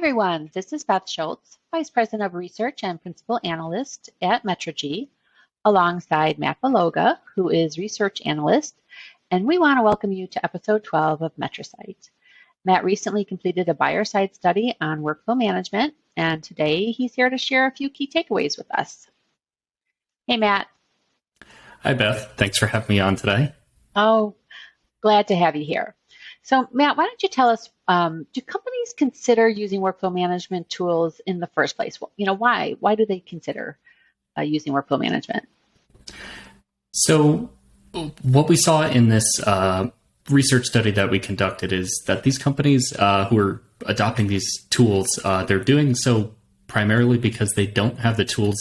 everyone. This is Beth Schultz, Vice President of Research and Principal Analyst at MetriSight, alongside Matt Baloga, who is Research Analyst, and we want to welcome you to episode 12 of MetriSight. Matt recently completed a buyer-side study on workflow management, and today he's here to share a few key takeaways with us. Hey, Matt. Hi, Beth. Thanks for having me on today. Oh, glad to have you here. So, Matt, why don't you tell us, do companies consider using workflow management tools in the first place? Why? Why do they consider using workflow management? So what we saw in this research study that we conducted is that these companies who are adopting these tools, they're doing so primarily because they don't have the tools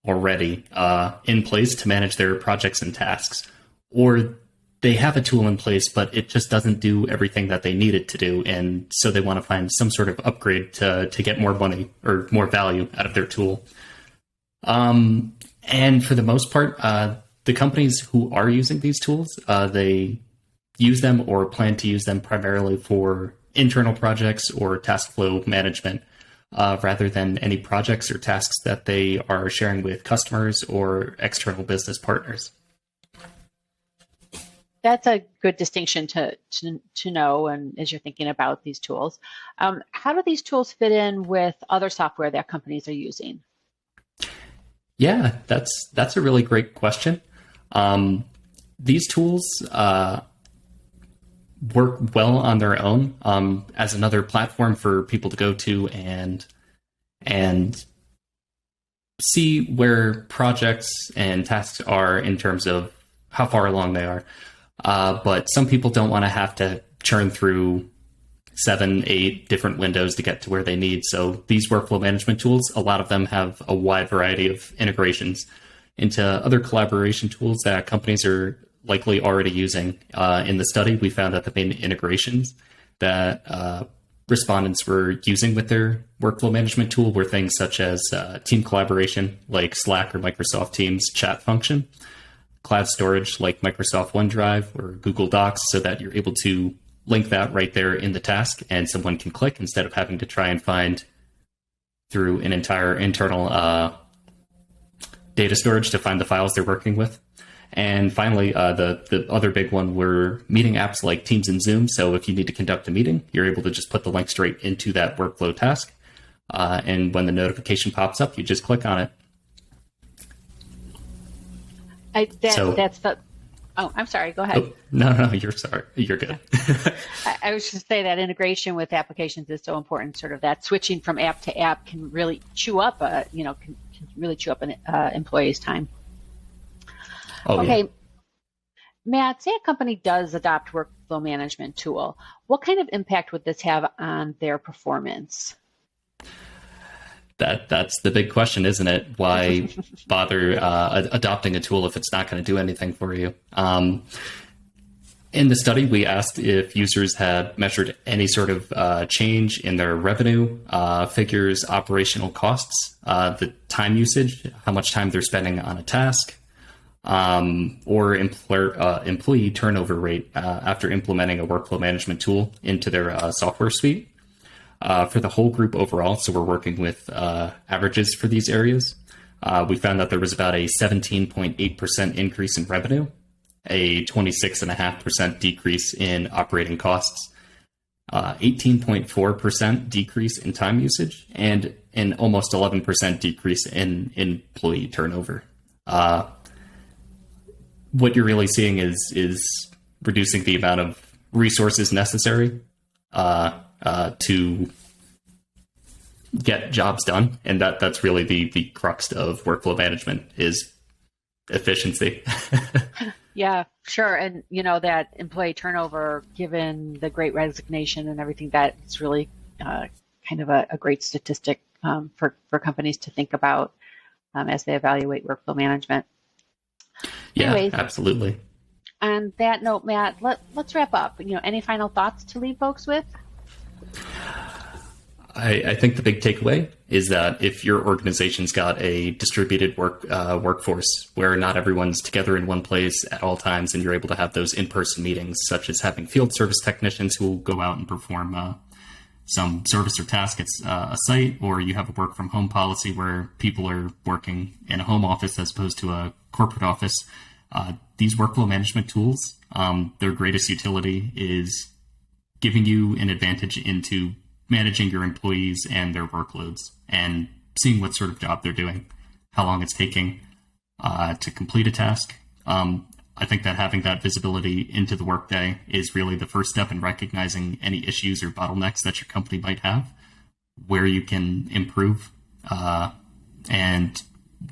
already in place to manage their projects and tasks, or they have a tool in place, but it just doesn't do everything that they need it to do. And so they want to find some sort of upgrade to get more money or more value out of their tool. And for the most part, the companies who are using these tools, they use them or plan to use them primarily for internal projects or task flow management, rather than any projects or tasks that they are sharing with customers or external business partners. That's a good distinction to know, and as you're thinking about these tools. How do these tools fit in with other software that companies are using? Yeah, that's a really great question. These tools work well on their own as another platform for people to go to and see where projects and tasks are in terms of how far along they are. But some people don't want to have to churn through 7, 8 different windows to get to where they need. So these workflow management tools, a lot of them have a wide variety of integrations into other collaboration tools that companies are likely already using. In the study, we found that the main integrations that respondents were using with their workflow management tool were things such as team collaboration, like Slack or Microsoft Teams chat function, cloud storage like Microsoft OneDrive or Google Docs, so that you're able to link that right there in the task and someone can click instead of having to try and find through an entire internal data storage to find the files they're working with. And finally, the other big one were meeting apps like Teams and Zoom. So if you need to conduct a meeting, you're able to just put the link straight into that workflow task. And when the notification pops up, you just click on it. I'm sorry, go ahead. Oh, no, you're sorry. You're good. I was just say that integration with applications is so important. Sort of that switching from app to app can really chew up, can really chew up an employee's time. Oh, okay. Yeah. Matt, say a company does adopt workflow management tool. What kind of impact would this have on their performance? That's the big question, isn't it? Why bother adopting a tool if it's not going to do anything for you? In the study, we asked if users had measured any sort of change in their revenue, figures, operational costs, the time usage, how much time they're spending on a task, or employee turnover rate after implementing a workflow management tool into their software suite. For the whole group overall, so we're working with averages for these areas, we found that there was about a 17.8% increase in revenue, a 26.5% decrease in operating costs, 18.4% decrease in time usage, and an almost 11% decrease in employee turnover. What you're really seeing is reducing the amount of resources necessary to get jobs done. And that's really the crux of workflow management is efficiency. Yeah, sure. And, that employee turnover, given the great resignation and everything, that's really kind of a great statistic for companies to think about as they evaluate workflow management. Yeah, Anyways, absolutely. On that note, Matt, let's wrap up. Any final thoughts to leave folks with? I think the big takeaway is that if your organization's got a distributed workforce where not everyone's together in one place at all times, and you're able to have those in-person meetings, such as having field service technicians who will go out and perform some service or task at a site, or you have a work from home policy where people are working in a home office as opposed to a corporate office, these workflow management tools, their greatest utility is giving you an advantage into managing your employees and their workloads and seeing what sort of job they're doing, how long it's taking to complete a task. I think that having that visibility into the workday is really the first step in recognizing any issues or bottlenecks that your company might have, where you can improve, and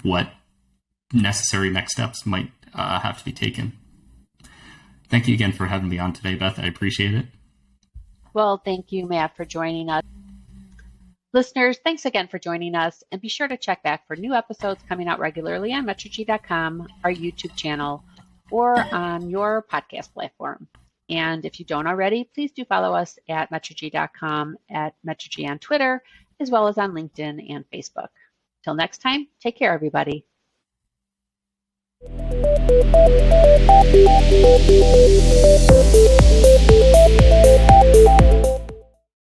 what necessary next steps might have to be taken. Thank you again for having me on today, Beth. I appreciate it. Well, thank you, Matt, for joining us. Listeners, thanks again for joining us, and be sure to check back for new episodes coming out regularly on Metrigy.com, our YouTube channel, or on your podcast platform. And if you don't already, please do follow us at Metrigy.com, at Metrigy on Twitter, as well as on LinkedIn and Facebook. Till next time, take care, everybody.